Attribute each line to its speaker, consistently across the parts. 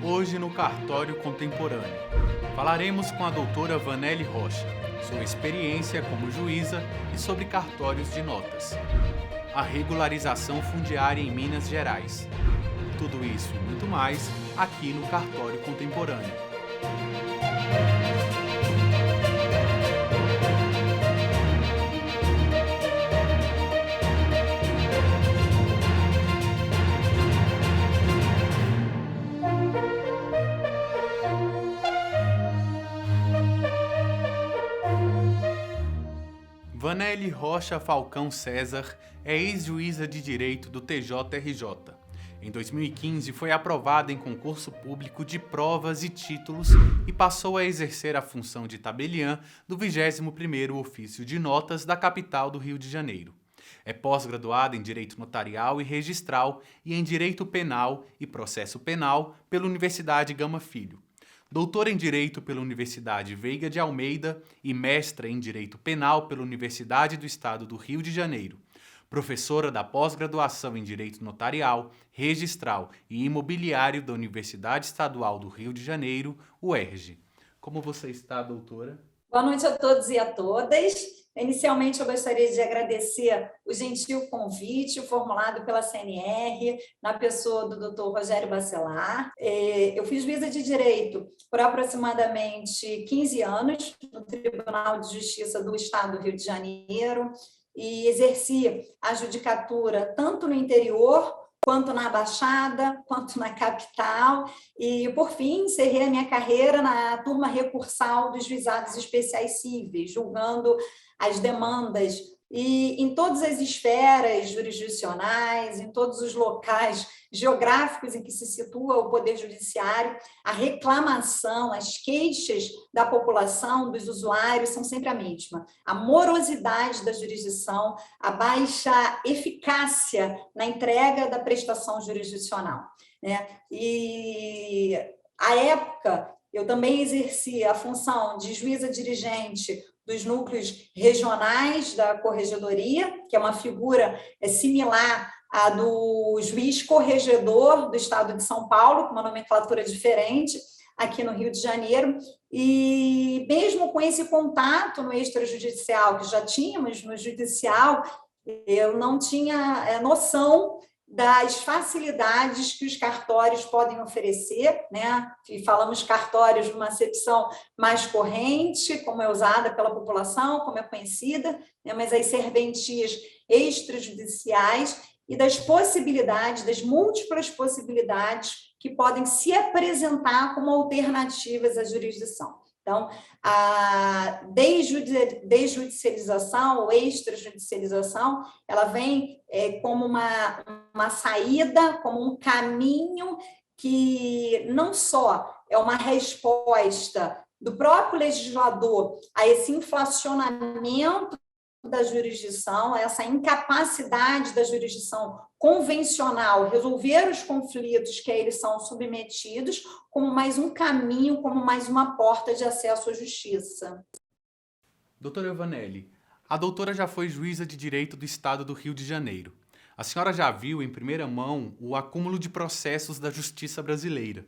Speaker 1: Hoje no Cartório Contemporâneo. Falaremos com a doutora Vanelly Rocha, sua experiência como juíza e sobre cartórios de notas. A regularização fundiária em Minas Gerais. Tudo isso e muito mais aqui no Cartório Contemporâneo. Vanelly Rocha Falcão César é ex-juíza de Direito do TJRJ. Em 2015, foi aprovada em concurso público de provas e títulos e passou a exercer a função de tabeliã do 21º Ofício de Notas da capital do Rio de Janeiro. É pós-graduada em Direito Notarial e Registral e em Direito Penal e Processo Penal pela Universidade Gama Filho. Doutora em Direito pela Universidade Veiga de Almeida e mestra em Direito Penal pela Universidade do Estado do Rio de Janeiro. Professora da pós-graduação em Direito Notarial, Registral e Imobiliário da Universidade Estadual do Rio de Janeiro, UERJ. Como você está, doutora?
Speaker 2: Boa noite a todos e a todas. Inicialmente, eu gostaria de agradecer o gentil convite formulado pela CNR, na pessoa do Dr. Rogério Bacelar. Eu fiz juíza de Direito por aproximadamente 15 anos no Tribunal de Justiça do Estado do Rio de Janeiro e exerci a judicatura tanto no interior, quanto na Baixada, quanto na capital, e, por fim, encerrei a minha carreira na turma recursal dos juizados especiais cíveis, julgando as demandas, e em todas as esferas jurisdicionais, em todos os locais geográficos em que se situa o Poder Judiciário, a reclamação, as queixas da população, dos usuários, são sempre a mesma. A morosidade da jurisdição, a baixa eficácia na entrega da prestação jurisdicional, né? E, à época, eu também exerci a função de juíza dirigente dos núcleos regionais da corregedoria, que é uma figura similar à do juiz corregedor do estado de São Paulo, com uma nomenclatura diferente, aqui no Rio de Janeiro, e mesmo com esse contato no extrajudicial que já tínhamos no judicial, eu não tinha noção das facilidades que os cartórios podem oferecer, né? E falamos cartórios numa acepção mais corrente, como é usada pela população, como é conhecida, né? Mas as serventias extrajudiciais e das possibilidades, das múltiplas possibilidades que podem se apresentar como alternativas à jurisdição. Então, a desjudicialização ou extrajudicialização, ela vem como uma saída, como um caminho que não só é uma resposta do próprio legislador a esse inflacionamento da jurisdição, essa incapacidade da jurisdição convencional resolver os conflitos que a eles são submetidos, como mais um caminho, como mais uma porta de acesso à justiça.
Speaker 1: Doutora Vanelly, a doutora já foi juíza de Direito do Estado do Rio de Janeiro. A senhora já viu em primeira mão o acúmulo de processos da justiça brasileira.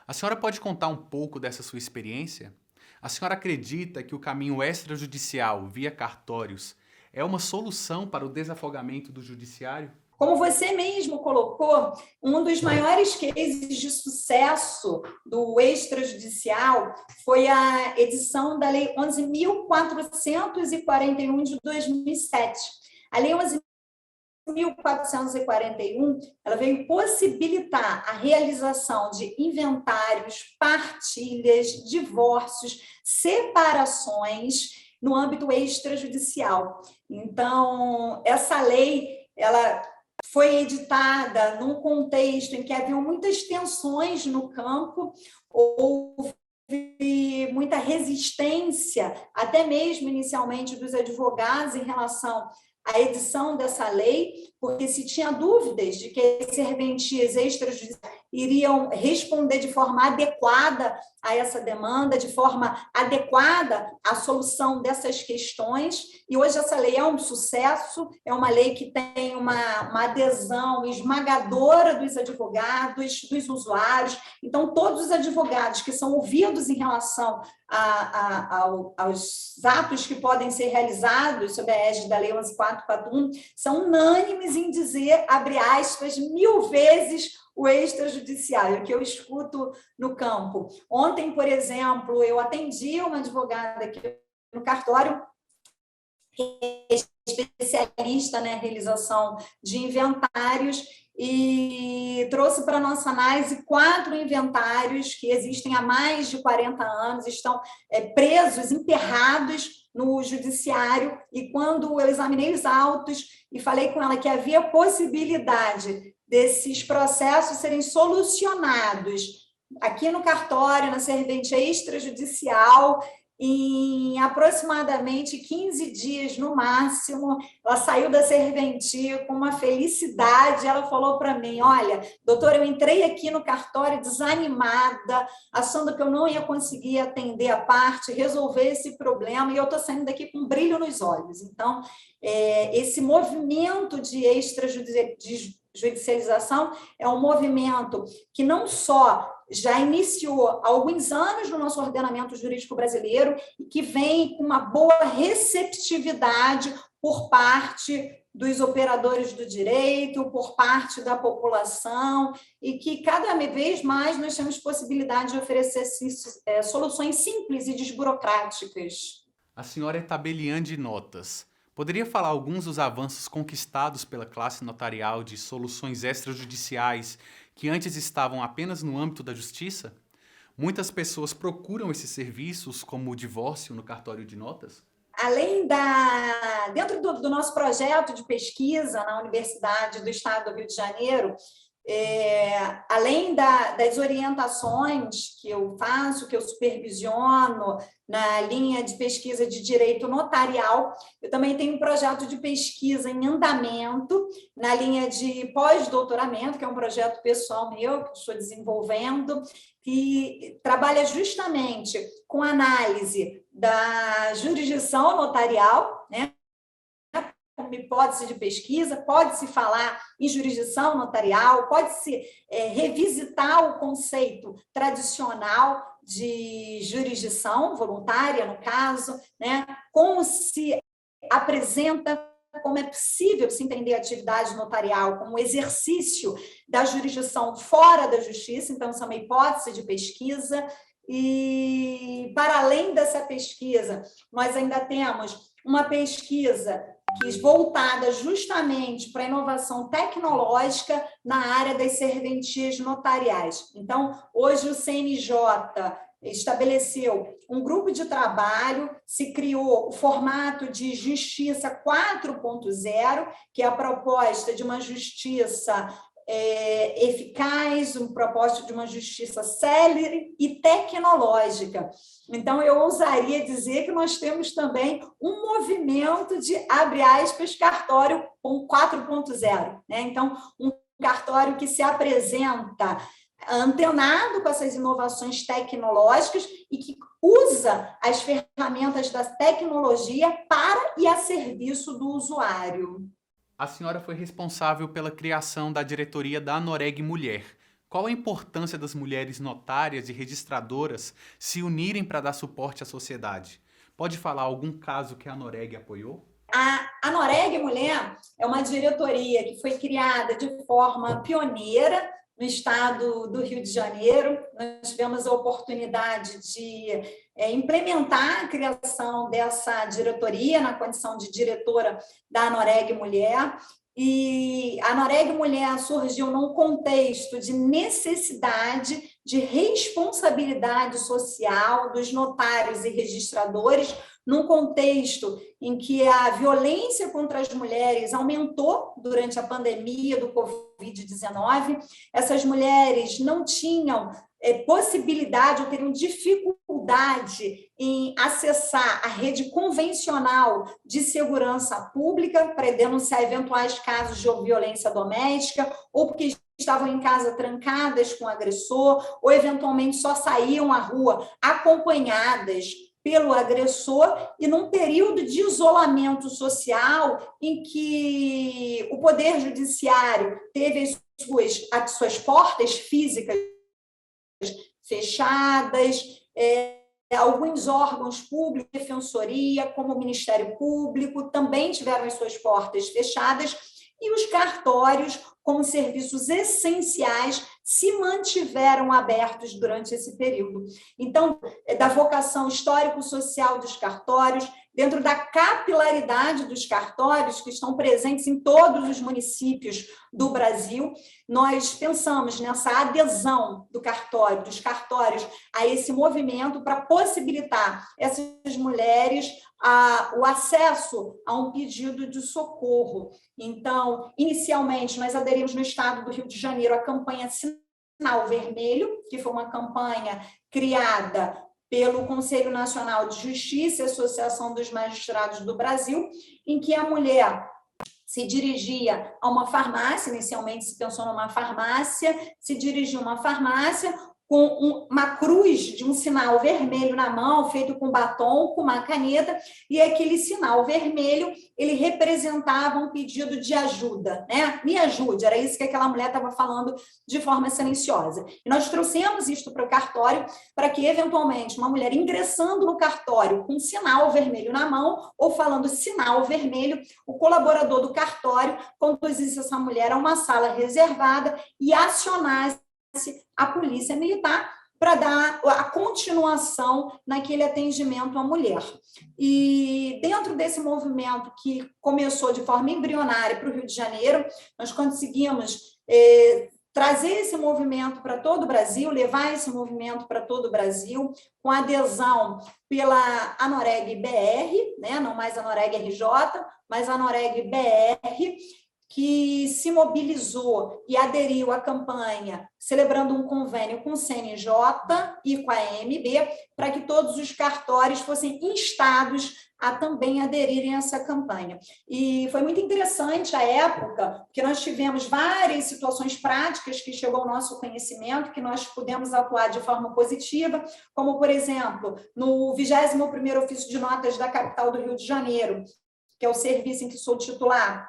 Speaker 1: A senhora pode contar um pouco dessa sua experiência? A senhora acredita que o caminho extrajudicial via cartórios é uma solução para o desafogamento do judiciário?
Speaker 2: Como você mesmo colocou, um dos maiores cases de sucesso do extrajudicial foi a edição da Lei 11.441 de 2007. A Lei 11.441, ela veio possibilitar a realização de inventários, partilhas, divórcios, separações no âmbito extrajudicial. Então, essa lei, ela foi editada num contexto em que haviam muitas tensões no campo, houve muita resistência, até mesmo inicialmente dos advogados em relação à edição dessa lei, porque se tinha dúvidas de que as serventias extrajudiciais iriam responder de forma adequada a essa demanda, de forma adequada à solução dessas questões, e hoje essa lei é um sucesso, é uma lei que tem uma adesão esmagadora dos advogados, dos usuários. Então, todos os advogados que são ouvidos em relação aos atos que podem ser realizados sob a égide da Lei 11.441 são unânimes em dizer, abre aspas, 1000 vezes o extrajudiciário, que eu escuto no campo. Ontem, por exemplo, eu atendi uma advogada aqui no cartório, especialista na realização de inventários, e trouxe para a nossa análise 4 inventários que existem há mais de 40 anos, estão presos, enterrados no judiciário, e quando eu examinei os autos e falei com ela que havia possibilidade desses processos serem solucionados aqui no cartório, na serventia extrajudicial, em aproximadamente 15 dias, no máximo, ela saiu da serventia com uma felicidade. Ela falou para mim, olha, doutora, eu entrei aqui no cartório desanimada, achando que eu não ia conseguir atender a parte, resolver esse problema, e eu estou saindo daqui com um brilho nos olhos. Então, esse movimento de extrajudicialização é um movimento que não só já iniciou há alguns anos no nosso ordenamento jurídico brasileiro e que vem com uma boa receptividade por parte dos operadores do direito, por parte da população, e que cada vez mais nós temos possibilidade de oferecer soluções simples e desburocráticas.
Speaker 1: A senhora é tabeliã de notas. Poderia falar alguns dos avanços conquistados pela classe notarial de soluções extrajudiciais que antes estavam apenas no âmbito da justiça? Muitas pessoas procuram esses serviços, como o divórcio no cartório de notas?
Speaker 2: Dentro do nosso projeto de pesquisa na Universidade do Estado do Rio de Janeiro, além das orientações que eu faço, que eu supervisiono na linha de pesquisa de direito notarial, eu também tenho um projeto de pesquisa em andamento na linha de pós-doutoramento, que é um projeto pessoal meu, que estou desenvolvendo, que trabalha justamente com análise da jurisdição notarial, né? Como hipótese de pesquisa, pode-se falar em jurisdição notarial, pode-se revisitar o conceito tradicional de jurisdição voluntária, no caso, né? Como se apresenta, como é possível se entender a atividade notarial como exercício da jurisdição fora da justiça. Então, isso é uma hipótese de pesquisa. E, para além dessa pesquisa, nós ainda temos uma pesquisa voltada justamente para a inovação tecnológica na área das serventias notariais. Então, hoje o CNJ estabeleceu um grupo de trabalho, se criou o formato de Justiça 4.0, que é a proposta de uma justiça eficaz, um propósito de uma justiça célere e tecnológica. Então, eu ousaria dizer que nós temos também um movimento de, abre aspas, cartório 4.0, né? Então, um cartório que se apresenta antenado com essas inovações tecnológicas e que usa as ferramentas da tecnologia para e a serviço do usuário.
Speaker 1: A senhora foi responsável pela criação da diretoria da Anoreg Mulher. Qual a importância das mulheres notárias e registradoras se unirem para dar suporte à sociedade? Pode falar algum caso que a Anoreg apoiou?
Speaker 2: A Anoreg Mulher é uma diretoria que foi criada de forma pioneira no estado do Rio de Janeiro. Nós tivemos a oportunidade de implementar a criação dessa diretoria na condição de diretora da Anoreg Mulher. E a Anoreg Mulher surgiu num contexto de necessidade de responsabilidade social dos notários e registradores, num contexto em que a violência contra as mulheres aumentou durante a pandemia do Covid-19. Essas mulheres não tinham possibilidade ou teriam dificuldade em acessar a rede convencional de segurança pública para denunciar eventuais casos de violência doméstica, ou porque estavam em casa trancadas com o agressor, ou eventualmente só saíam à rua acompanhadas pelo agressor, e num período de isolamento social em que o Poder Judiciário teve as suas portas físicas fechadas, alguns órgãos públicos, defensoria, como o Ministério Público, também tiveram as suas portas fechadas, e os cartórios, como serviços essenciais, se mantiveram abertos durante esse período. Então, da vocação histórico-social dos cartórios, dentro da capilaridade dos cartórios, que estão presentes em todos os municípios do Brasil, nós pensamos nessa adesão dos cartórios a esse movimento para possibilitar essas mulheres o acesso a um pedido de socorro. Então, inicialmente, nós aderimos no estado do Rio de Janeiro à campanha Sinal Vermelho, que foi uma campanha criada pelo Conselho Nacional de Justiça e Associação dos Magistrados do Brasil, em que a mulher se dirigia a uma farmácia, inicialmente se pensou numa farmácia, se dirigia a uma farmácia com uma cruz de um sinal vermelho na mão, feito com batom, com uma caneta, e aquele sinal vermelho, ele representava um pedido de ajuda, né? Me ajude, era isso que aquela mulher estava falando de forma silenciosa. E nós trouxemos isto para o cartório, para que, eventualmente, uma mulher ingressando no cartório com um sinal vermelho na mão, ou falando sinal vermelho, o colaborador do cartório conduzisse essa mulher a uma sala reservada e acionasse a polícia militar para dar a continuação naquele atendimento à mulher. E dentro desse movimento que começou de forma embrionária para o Rio de Janeiro, nós conseguimos trazer esse movimento para todo o Brasil, levar esse movimento para todo o Brasil, com adesão pela Anoreg-BR, né? Não mais Anoreg-RJ, mas Anoreg-BR, que se mobilizou e aderiu à campanha, celebrando um convênio com o CNJ e com a AMB, para que todos os cartórios fossem instados a também aderirem a essa campanha. E foi muito interessante a época, porque nós tivemos várias situações práticas que chegou ao nosso conhecimento, que nós pudemos atuar de forma positiva, como, por exemplo, no 21º Ofício de Notas da capital do Rio de Janeiro, que é o serviço em que sou titular.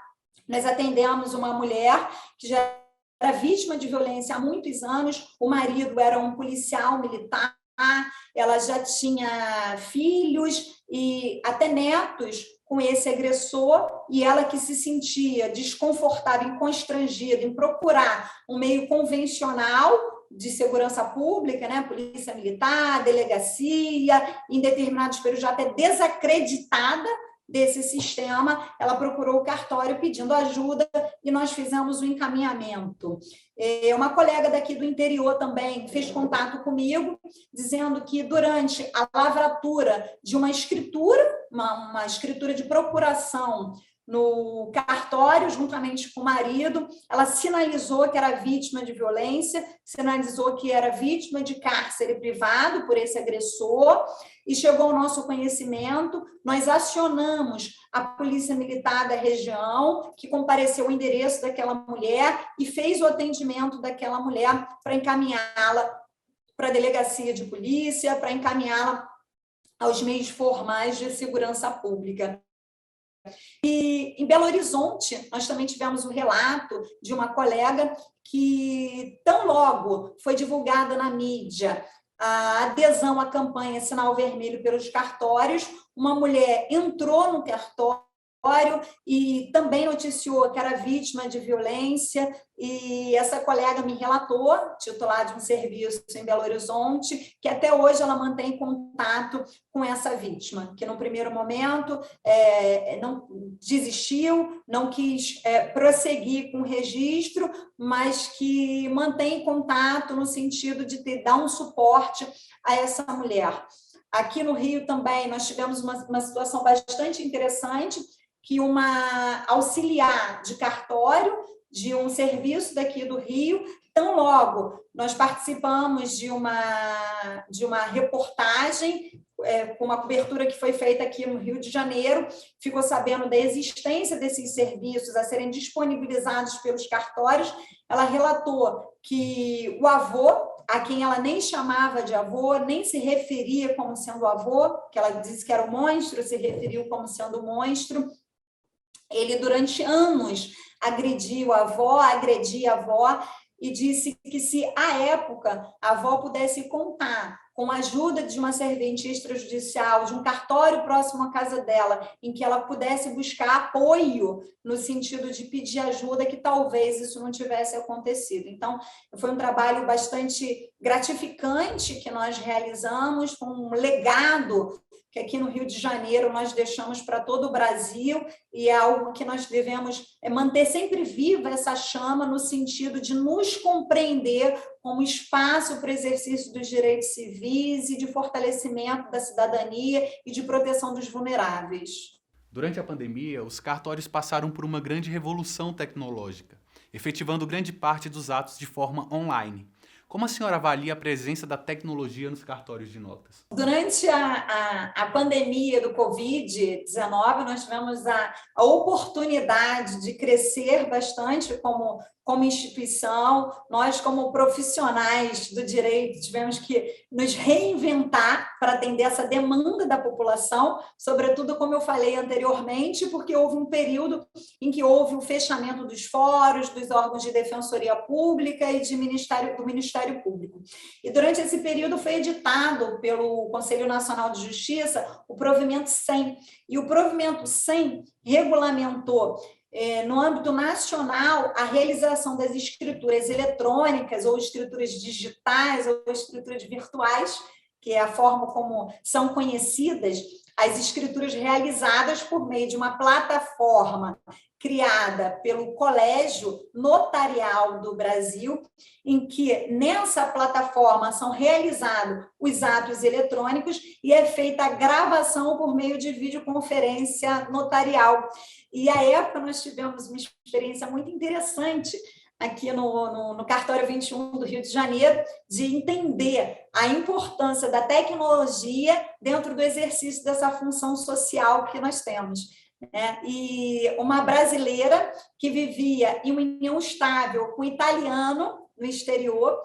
Speaker 2: Nós atendemos uma mulher que já era vítima de violência há muitos anos, o marido era um policial militar, ela já tinha filhos e até netos com esse agressor, e ela que se sentia desconfortável e constrangida em procurar um meio convencional de segurança pública, né? Polícia Militar, delegacia, em determinados períodos já até desacreditada desse sistema, ela procurou o cartório pedindo ajuda e nós fizemos o encaminhamento. Uma colega daqui do interior também fez contato comigo, dizendo que durante a lavratura de uma escritura, uma escritura de procuração no cartório, juntamente com o marido, ela sinalizou que era vítima de violência, sinalizou que era vítima de cárcere privado por esse agressor, e chegou ao nosso conhecimento, nós acionamos a Polícia Militar da região, que compareceu ao endereço daquela mulher e fez o atendimento daquela mulher para encaminhá-la para a delegacia de polícia, para encaminhá-la aos meios formais de segurança pública. E em Belo Horizonte, nós também tivemos um relato de uma colega que, tão logo foi divulgada na mídia a adesão à campanha Sinal Vermelho pelos cartórios, uma mulher entrou no cartório e também noticiou que era vítima de violência, e essa colega me relatou, titular de um serviço em Belo Horizonte, que até hoje ela mantém contato com essa vítima, que no primeiro momento não desistiu, não quis prosseguir com o registro, mas que mantém contato no sentido de dar um suporte a essa mulher. Aqui no Rio também nós tivemos uma situação bastante interessante, que uma auxiliar de cartório de um serviço daqui do Rio Tão logo nós participamos de uma reportagem com uma cobertura que foi feita aqui no Rio de Janeiro, ficou sabendo da existência desses serviços a serem disponibilizados pelos cartórios. Ela relatou que o avô, a quem ela nem chamava de avô, nem se referia como sendo avô, que ela disse que era um monstro, se referiu como sendo um monstro. Ele, durante anos, agredia a avó, e disse que se, à época, a avó pudesse contar com a ajuda de uma servente extrajudicial, de um cartório próximo à casa dela, em que ela pudesse buscar apoio no sentido de pedir ajuda, que talvez isso não tivesse acontecido. Então, foi um trabalho bastante gratificante que nós realizamos, com um legado que aqui no Rio de Janeiro nós deixamos para todo o Brasil, e é algo que nós devemos manter sempre viva essa chama, no sentido de nos compreender como espaço para exercício dos direitos civis e de fortalecimento da cidadania e de proteção dos vulneráveis.
Speaker 1: Durante a pandemia, os cartórios passaram por uma grande revolução tecnológica, efetivando grande parte dos atos de forma online. Como a senhora avalia a presença da tecnologia nos cartórios de notas?
Speaker 2: Durante a pandemia do Covid-19, nós tivemos a oportunidade de crescer bastante como instituição. Nós, como profissionais do direito, tivemos que nos reinventar para atender essa demanda da população, sobretudo, como eu falei anteriormente, porque houve um período em que houve o fechamento dos fóruns, dos órgãos de defensoria pública e do Ministério Público. E durante esse período foi editado pelo Conselho Nacional de Justiça o provimento 100, e o provimento 100 regulamentou no âmbito nacional a realização das escrituras eletrônicas ou escrituras digitais ou escrituras virtuais, que é a forma como são conhecidas as escrituras realizadas por meio de uma plataforma criada pelo Colégio Notarial do Brasil, em que nessa plataforma são realizados os atos eletrônicos e é feita a gravação por meio de videoconferência notarial. E, à época, nós tivemos uma experiência muito interessante aqui no Cartório 21 do Rio de Janeiro, de entender a importância da tecnologia dentro do exercício dessa função social que nós temos. E uma brasileira que vivia em uma união estável com italiano no exterior,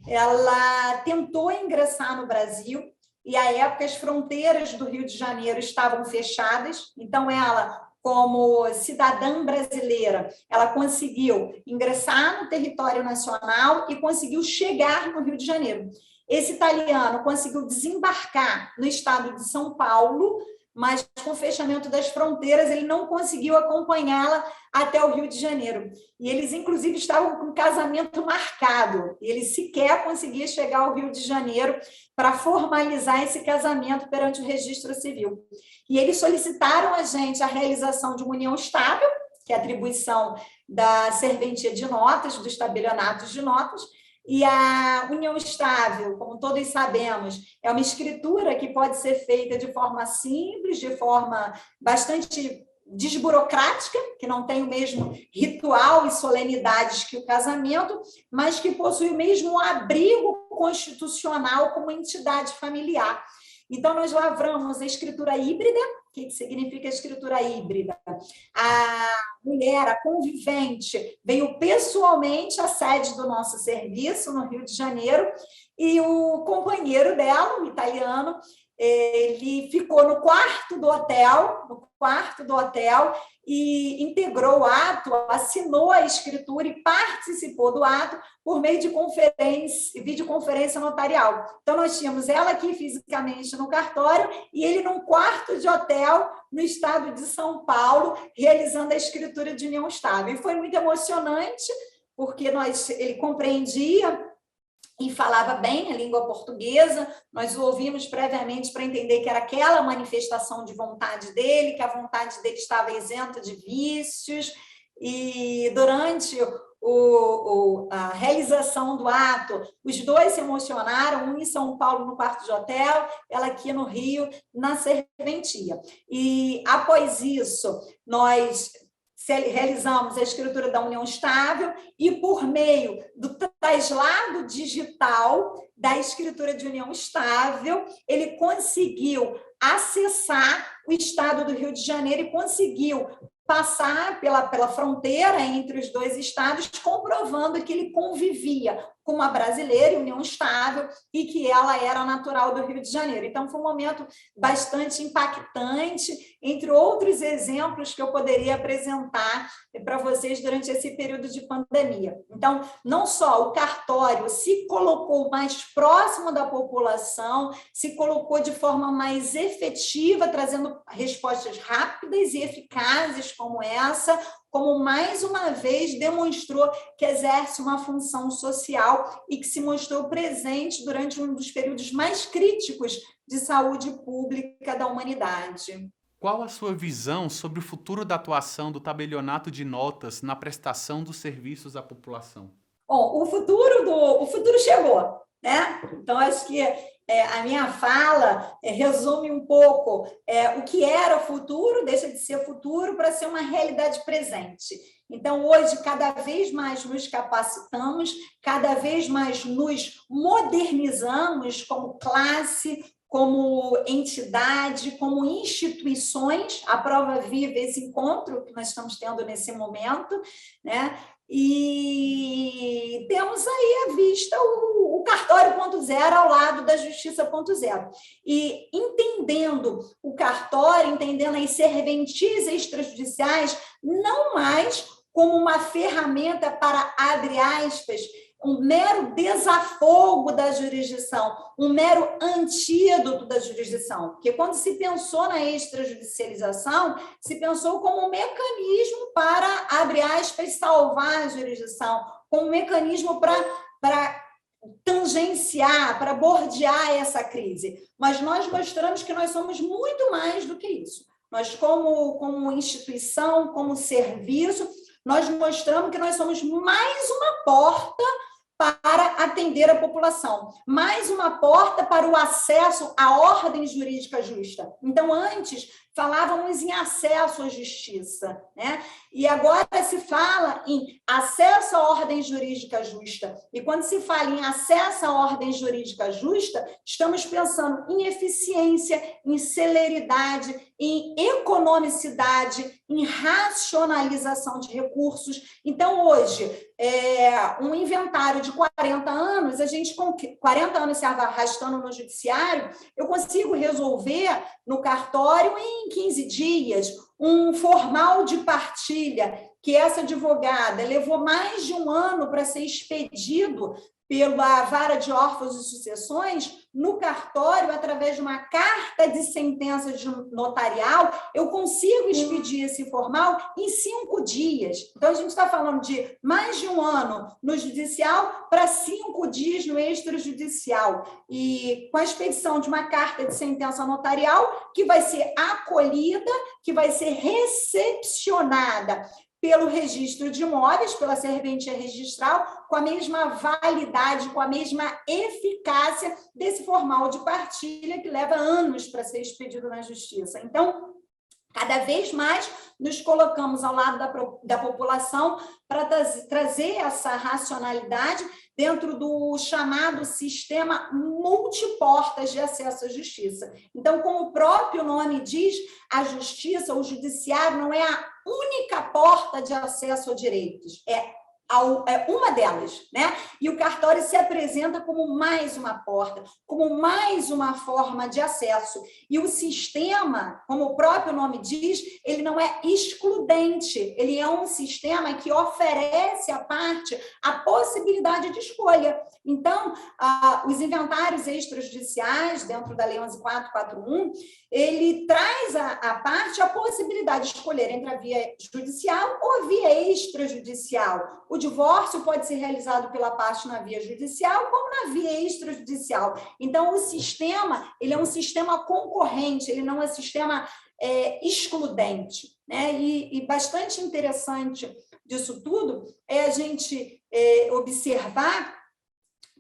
Speaker 2: ela tentou ingressar no Brasil, e, à época, as fronteiras do Rio de Janeiro estavam fechadas, então ela, como cidadã brasileira, ela conseguiu ingressar no território nacional e conseguiu chegar no Rio de Janeiro. Esse italiano conseguiu desembarcar no estado de São Paulo, mas com o fechamento das fronteiras ele não conseguiu acompanhá-la até o Rio de Janeiro. E eles, inclusive, estavam com um casamento marcado, e ele sequer conseguia chegar ao Rio de Janeiro para formalizar esse casamento perante o registro civil. E eles solicitaram a gente a realização de uma união estável, que é a atribuição da serventia de notas, dos tabelionatos de notas, e a união estável, como todos sabemos, é uma escritura que pode ser feita de forma simples, de forma bastante desburocrática, que não tem o mesmo ritual e solenidades que o casamento, mas que possui o mesmo abrigo constitucional como entidade familiar. Então, nós lavramos a escritura híbrida. O que significa a escritura híbrida? A mulher, a convivente, veio pessoalmente à sede do nosso serviço, no Rio de Janeiro, e o companheiro dela, o italiano, ele ficou no quarto do hotel e integrou o ato, assinou a escritura e participou do ato por meio de videoconferência notarial. Então, nós tínhamos ela aqui fisicamente no cartório e ele num quarto de hotel no estado de São Paulo, realizando a escritura de união estável. E foi muito emocionante, porque ele compreendia e falava bem a língua portuguesa, nós o ouvimos previamente para entender que era aquela manifestação de vontade dele, que a vontade dele estava isenta de vícios, e durante a realização do ato, os dois se emocionaram, um em São Paulo, no quarto de hotel, ela aqui no Rio, na serventia. E, após isso, nós realizamos a escritura da união estável e, por meio do traslado digital da escritura de união estável, ele conseguiu acessar o estado do Rio de Janeiro e conseguiu passar pela fronteira entre os dois estados, comprovando que ele convivia com uma brasileira em união estável e que ela era natural do Rio de Janeiro. Então, foi um momento bastante impactante, entre outros exemplos que eu poderia apresentar para vocês durante esse período de pandemia. Então, não só o cartório se colocou mais próximo da população, se colocou de forma mais efetiva, trazendo respostas rápidas e eficazes como essa, como mais uma vez demonstrou que exerce uma função social e que se mostrou presente durante um dos períodos mais críticos de saúde pública da humanidade.
Speaker 1: Qual a sua visão sobre o futuro da atuação do tabelionato de notas na prestação dos serviços à população?
Speaker 2: Bom, o futuro chegou, né? Então, acho que a minha fala resume um pouco o que era futuro, deixa de ser futuro para ser uma realidade presente. Então, hoje, cada vez mais nos capacitamos, cada vez mais nos modernizamos como classe, como entidade, como instituições. A prova viva esse encontro que nós estamos tendo nesse momento, né? E temos aí à vista o cartório 0.0 ao lado da justiça 0.0. E entendendo o cartório, entendendo as serventias extrajudiciais, não mais como uma ferramenta para, abre aspas, um mero desafogo da jurisdição, um mero antídoto da jurisdição. Porque quando se pensou na extrajudicialização, se pensou como um mecanismo para, abre aspas, salvar a jurisdição, como um mecanismo para tangenciar, para bordear essa crise. Mas nós mostramos que nós somos muito mais do que isso. Nós, como instituição, como serviço, nós mostramos que nós somos mais uma porta para atender a população, mais uma porta para o acesso à ordem jurídica justa. Então, antes, falávamos em acesso à justiça, né? E agora se fala em acesso à ordem jurídica justa. E quando se fala em acesso à ordem jurídica justa, estamos pensando em eficiência, em celeridade, em economicidade, em racionalização de recursos. Então, hoje, um inventário de 40 anos, 40 anos se arrastando no judiciário, eu consigo resolver no cartório em 15 dias, um formal de partilha, que essa advogada levou mais de um ano para ser expedido pela vara de órfãos e sucessões, no cartório, através de uma carta de sentença de notarial, eu consigo expedir esse formal em 5 dias. Então, a gente está falando de mais de um ano no judicial para 5 dias no extrajudicial. E com a expedição de uma carta de sentença notarial, que vai ser acolhida, que vai ser recepcionada pelo registro de imóveis, pela serventia registral, com a mesma validade, com a mesma eficácia desse formal de partilha que leva anos para ser expedido na justiça. Então, cada vez mais nos colocamos ao lado da população para trazer essa racionalidade dentro do chamado sistema multiportas de acesso à justiça. Então, como o próprio nome diz, a justiça, o judiciário, não é a única porta de acesso a direitos, é uma delas, né? E o cartório se apresenta como mais uma porta, como mais uma forma de acesso. E o sistema, como o próprio nome diz, ele não é excludente, ele é um sistema que oferece à parte a possibilidade de escolha. Então, os inventários extrajudiciais, dentro da Lei 11.441, ele traz à parte a possibilidade de escolher entre a via judicial ou a via extrajudicial. O divórcio pode ser realizado pela parte na via judicial como na via extrajudicial. Então, o sistema, ele é um sistema concorrente, ele não é um sistema excludente, né? E bastante interessante disso tudo é a gente observar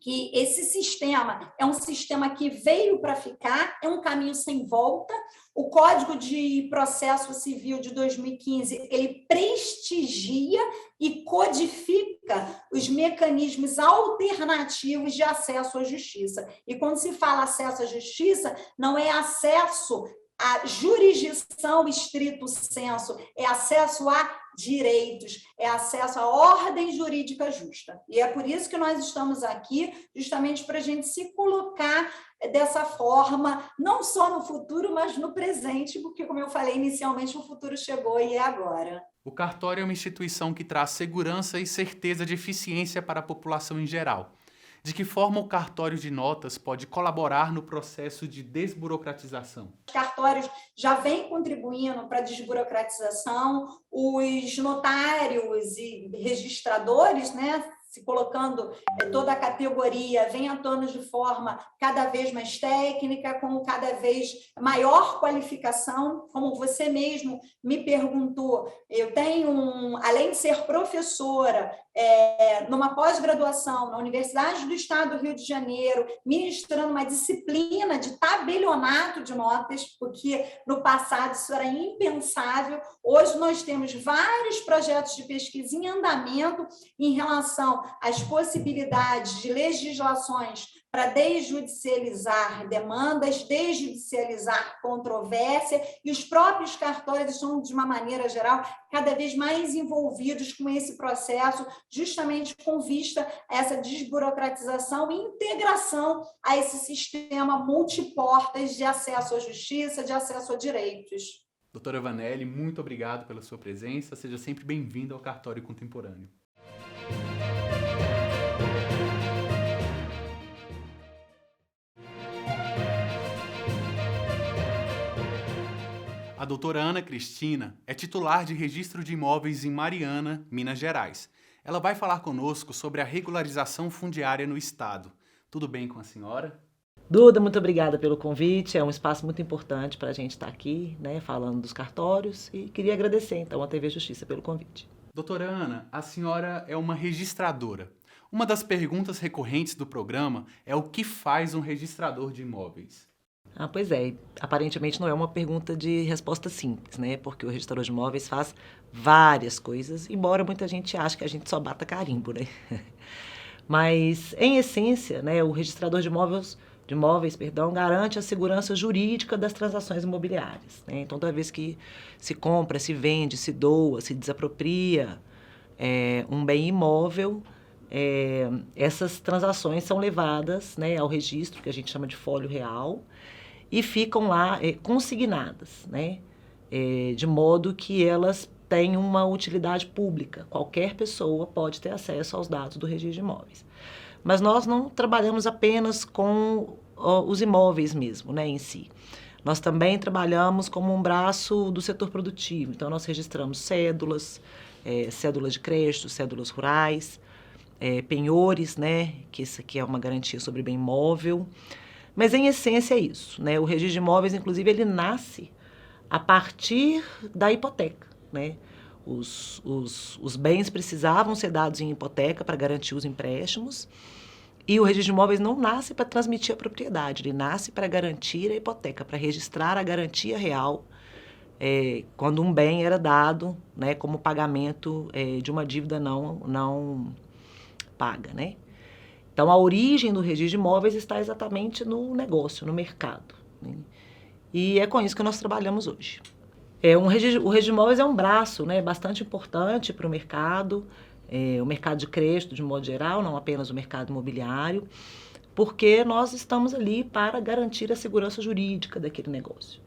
Speaker 2: que esse sistema é um sistema que veio para ficar, é um caminho sem volta. O Código de Processo Civil de 2015, ele prestigia e codifica os mecanismos alternativos de acesso à justiça. E quando se fala acesso à justiça, não é acesso à jurisdição estrito sensu, é acesso a direitos, é acesso à ordem jurídica justa. E é por isso que nós estamos aqui, justamente para a gente se colocar dessa forma, não só no futuro, mas no presente, porque, como eu falei inicialmente, o futuro chegou e é agora.
Speaker 1: O cartório é uma instituição que traz segurança e certeza de eficiência para a população em geral. De que forma o cartório de notas pode colaborar no processo de desburocratização?
Speaker 2: Os cartórios já vêm contribuindo para a desburocratização, os notários e registradores, né, se colocando toda a categoria, vem atuando de forma cada vez mais técnica, com cada vez maior qualificação. Como você mesmo me perguntou, eu tenho, além de ser professora, numa pós-graduação na Universidade do Estado do Rio de Janeiro, ministrando uma disciplina de tabelionato de notas, porque no passado isso era impensável. Hoje nós temos vários projetos de pesquisa em andamento em relação às possibilidades de legislações para desjudicializar demandas, desjudicializar controvérsia, e os próprios cartórios estão, de uma maneira geral, cada vez mais envolvidos com esse processo, justamente com vista a essa desburocratização e integração a esse sistema multiportas de acesso à justiça, de acesso a direitos.
Speaker 1: Doutora Vanelli, muito obrigado pela sua presença. Seja sempre bem-vinda ao Cartório Contemporâneo. A doutora Ana Cristina é titular de Registro de Imóveis em Mariana, Minas Gerais. Ela vai falar conosco sobre a regularização fundiária no Estado. Tudo bem com a senhora?
Speaker 3: Duda, muito obrigada pelo convite. É um espaço muito importante para a gente estar aqui, né, falando dos cartórios, e queria agradecer, então, à TV Justiça pelo convite.
Speaker 1: Doutora Ana, a senhora é uma registradora. Uma das perguntas recorrentes do programa é o que faz um registrador de imóveis?
Speaker 3: Pois é, aparentemente não é uma pergunta de resposta simples, né? Porque o registrador de imóveis faz várias coisas, embora muita gente ache que a gente só bata carimbo, né? Mas, em essência, né, o registrador de imóveis, garante a segurança jurídica das transações imobiliárias, né? Então, toda vez que se compra, se vende, se doa, se desapropria um bem imóvel, essas transações são levadas, né, ao registro, que a gente chama de fólio real, e ficam lá consignadas, né, de modo que elas têm uma utilidade pública. Qualquer pessoa pode ter acesso aos dados do registro de imóveis. Mas nós não trabalhamos apenas com os imóveis mesmo, né, em si. Nós também trabalhamos como um braço do setor produtivo. Então, nós registramos cédulas, cédulas de crédito, cédulas rurais, penhores, né, que isso aqui é uma garantia sobre bem imóvel. Mas, em essência, é isso, né? O registro de imóveis, inclusive, ele nasce a partir da hipoteca, né? Os bens precisavam ser dados em hipoteca para garantir os empréstimos, e o registro de imóveis não nasce para transmitir a propriedade, ele nasce para garantir a hipoteca, para registrar a garantia real quando um bem era dado, né, como pagamento de uma dívida não paga, né? Então, a origem do registro de imóveis está exatamente no negócio, no mercado, né? E é com isso que nós trabalhamos hoje. O registro de imóveis é um braço, né, bastante importante para o mercado de crédito de modo geral, não apenas o mercado imobiliário, porque nós estamos ali para garantir a segurança jurídica daquele negócio.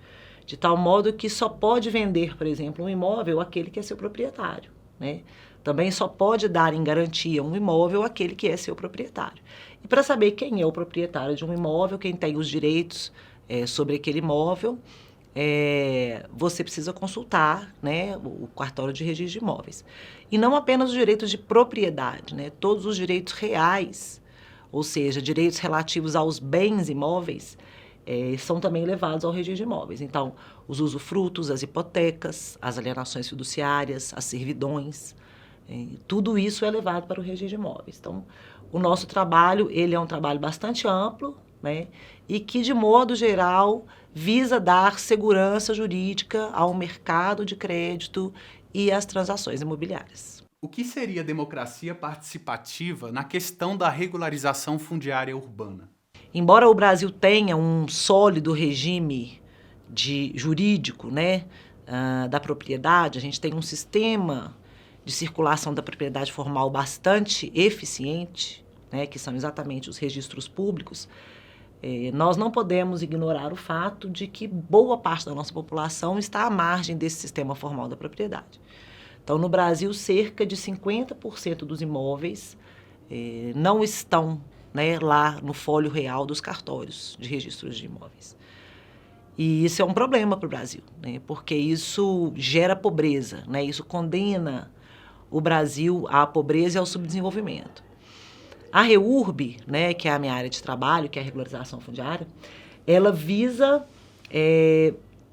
Speaker 3: De tal modo que só pode vender, por exemplo, um imóvel aquele que é seu proprietário, né? Também só pode dar em garantia um imóvel aquele que é seu proprietário. E para saber quem é o proprietário de um imóvel, quem tem os direitos sobre aquele imóvel, você precisa consultar, né, o cartório de registro de imóveis. E não apenas os direitos de propriedade, né, todos os direitos reais, ou seja, direitos relativos aos bens imóveis, são também levados ao registro de imóveis. Então, os usufrutos, as hipotecas, as alienações fiduciárias, as servidões, tudo isso é levado para o registro de imóveis. Então, o nosso trabalho ele é um trabalho bastante amplo, né, e que, de modo geral, visa dar segurança jurídica ao mercado de crédito e às transações imobiliárias.
Speaker 1: O que seria democracia participativa na questão da regularização fundiária urbana?
Speaker 3: Embora o Brasil tenha um sólido regime jurídico, né, da propriedade, a gente tem um sistema de circulação da propriedade formal bastante eficiente, né, que são exatamente os registros públicos. Nós não podemos ignorar o fato de que boa parte da nossa população está à margem desse sistema formal da propriedade. Então, no Brasil, cerca de 50% dos imóveis não estão, né, lá no folho real dos cartórios de registros de imóveis. E isso é um problema para o Brasil, né, porque isso gera pobreza, né, isso condena o Brasil à pobreza e ao subdesenvolvimento. A REURB, né, que é a minha área de trabalho, que é a regularização fundiária, ela visa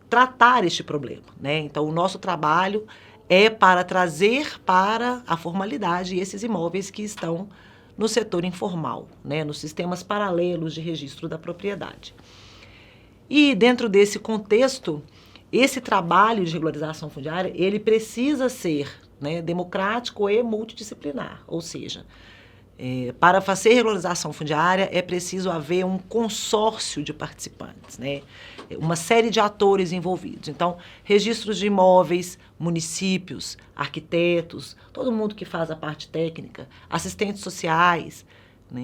Speaker 3: tratar este problema, né? Então, o nosso trabalho é para trazer para a formalidade esses imóveis que estão no setor informal, né, nos sistemas paralelos de registro da propriedade. E, dentro desse contexto, esse trabalho de regularização fundiária, ele precisa ser, né, democrático e multidisciplinar, ou seja, para fazer regularização fundiária é preciso haver um consórcio de participantes, né? Uma série de atores envolvidos. Então, registros de imóveis, municípios, arquitetos, todo mundo que faz a parte técnica, assistentes sociais, né?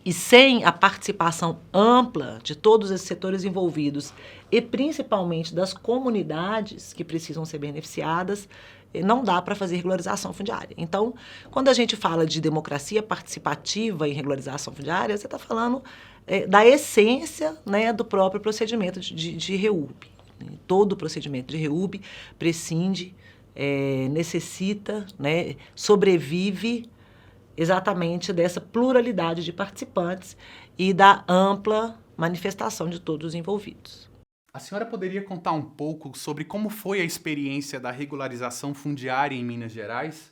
Speaker 3: E sem a participação ampla de todos esses setores envolvidos e principalmente das comunidades que precisam ser beneficiadas, não dá para fazer regularização fundiária. Então, quando a gente fala de democracia participativa em regularização fundiária, você está falando da essência, né, do próprio procedimento de REURB. Todo procedimento de REURB prescinde, necessita, né, sobrevive exatamente dessa pluralidade de participantes e da ampla manifestação de todos os envolvidos.
Speaker 1: A senhora poderia contar um pouco sobre como foi a experiência da regularização fundiária em Minas Gerais?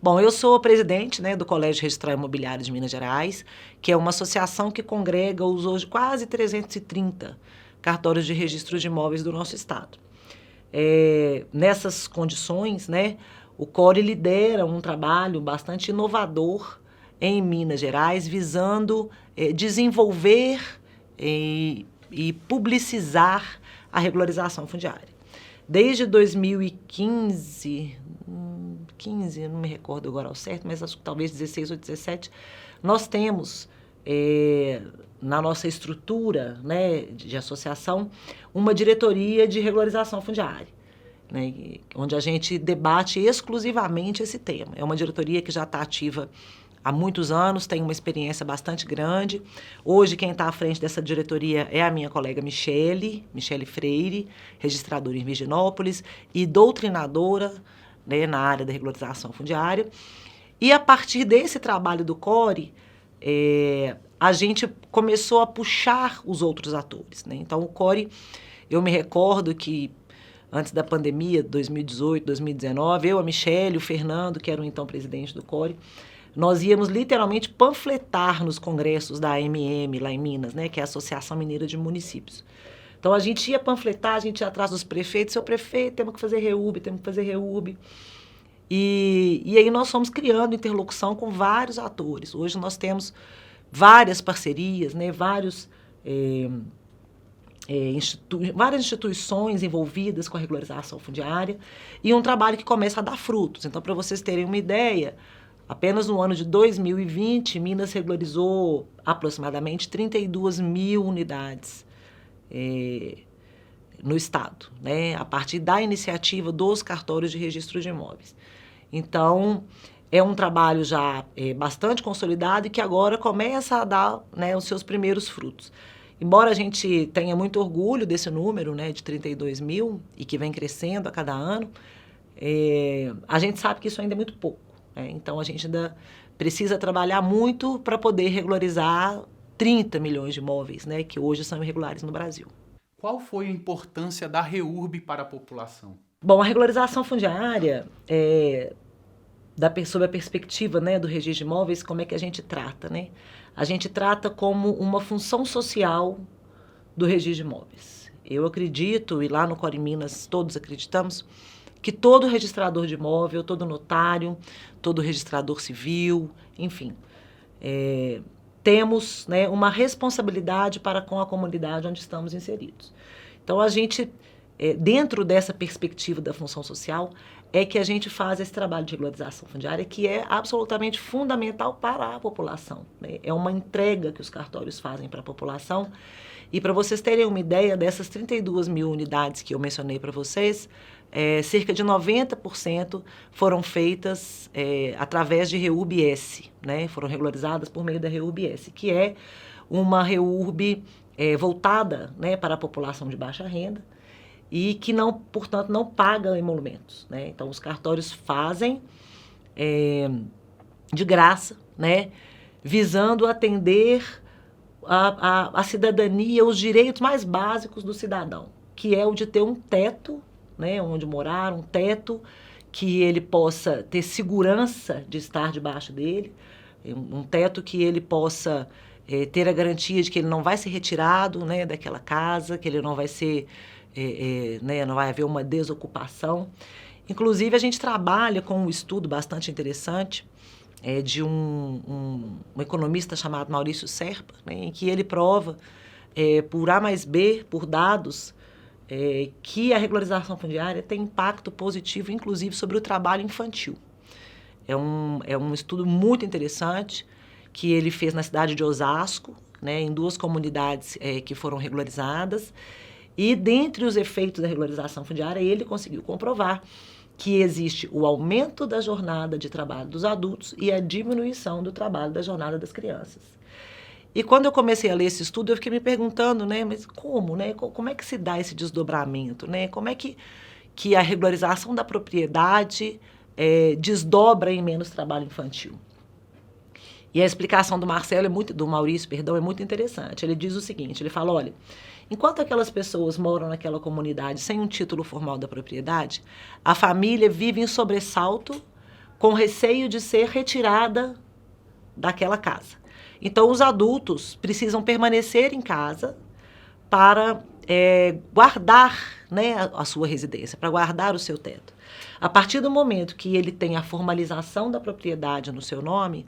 Speaker 3: Bom, eu sou presidente, né, do Colégio Registral Imobiliário de Minas Gerais, que é uma associação que congrega os hoje quase 330 cartórios de registro de imóveis do nosso estado. Nessas condições, né, o CORE lidera um trabalho bastante inovador em Minas Gerais, visando desenvolver e publicizar a regularização fundiária. Desde 2015, não me recordo agora ao certo, mas acho que talvez 16 ou 17, nós temos na nossa estrutura, né, de associação uma diretoria de regularização fundiária, né, onde a gente debate exclusivamente esse tema. É uma diretoria que já está ativa há muitos anos, tem uma experiência bastante grande. Hoje, quem está à frente dessa diretoria é a minha colega Michele Freire, registradora em Virginópolis e doutrinadora, né, na área da regularização fundiária. E, a partir desse trabalho do CORE, a gente começou a puxar os outros atores, né? Então, o CORE, eu me recordo que, antes da pandemia, 2018, 2019, eu, a Michele, o Fernando, que era o então presidente do CORE, nós íamos literalmente panfletar nos congressos da AMM, lá em Minas, né, que é a Associação Mineira de Municípios. Então, a gente ia panfletar, a gente ia atrás dos prefeitos, seu prefeito, temos que fazer REURB. E aí nós fomos criando interlocução com vários atores. Hoje nós temos várias parcerias, né, várias instituições envolvidas com a regularização fundiária e um trabalho que começa a dar frutos. Então, para vocês terem uma ideia, apenas no ano de 2020, Minas regularizou aproximadamente 32 mil unidades no estado, né, a partir da iniciativa dos cartórios de registro de imóveis. Então, é um trabalho já bastante consolidado e que agora começa a dar, né, os seus primeiros frutos. Embora a gente tenha muito orgulho desse número, né, de 32 mil e que vem crescendo a cada ano, a gente sabe que isso ainda é muito pouco. Então, a gente ainda precisa trabalhar muito para poder regularizar 30 milhões de imóveis, né, que hoje são irregulares no Brasil.
Speaker 1: Qual foi a importância da REURB para a população?
Speaker 3: Bom, a regularização fundiária sob a perspectiva, né, do registro de imóveis, como é que a gente trata, né? A gente trata como uma função social do registro de imóveis. Eu acredito, e lá no Core Minas todos acreditamos, que todo registrador de imóvel, todo notário, todo registrador civil, enfim, temos, né, uma responsabilidade para com a comunidade onde estamos inseridos. Então, a gente, dentro dessa perspectiva da função social, é que a gente faz esse trabalho de regularização fundiária, que é absolutamente fundamental para a população, né? É uma entrega que os cartórios fazem para a população. E para vocês terem uma ideia, dessas 32 mil unidades que eu mencionei para vocês, cerca de 90% foram feitas através de REURB-S, né? Foram regularizadas por meio da REURB-S, que é uma REURB voltada, né, para a população de baixa renda e que, não, portanto, não paga emolumentos, né? Então, os cartórios fazem de graça, né, visando atender a cidadania, os direitos mais básicos do cidadão, que é o de ter um teto, né, onde morar, um teto que ele possa ter segurança de estar debaixo dele, um teto que ele possa ter a garantia de que ele não vai ser retirado, né, daquela casa, que ele não vai ser, né, não vai haver uma desocupação. Inclusive, a gente trabalha com um estudo bastante interessante de um economista chamado Maurício Serpa, né, em que ele prova, por A mais B, por dados, que a regularização fundiária tem impacto positivo, inclusive, sobre o trabalho infantil. É um estudo muito interessante que ele fez na cidade de Osasco, né, em 2 comunidades que foram regularizadas, e dentre os efeitos da regularização fundiária, ele conseguiu comprovar que existe o aumento da jornada de trabalho dos adultos e a diminuição do trabalho da jornada das crianças. E quando eu comecei a ler esse estudo, eu fiquei me perguntando, né, mas como, né, como é que se dá esse desdobramento, né? Como é que a regularização da propriedade desdobra em menos trabalho infantil? E a explicação do Maurício, é muito interessante. Ele diz o seguinte, ele fala, olha, enquanto aquelas pessoas moram naquela comunidade sem um título formal da propriedade, a família vive em sobressalto com receio de ser retirada daquela casa. Então, os adultos precisam permanecer em casa para guardar, né, a sua residência, para guardar o seu teto. A partir do momento que ele tem a formalização da propriedade no seu nome,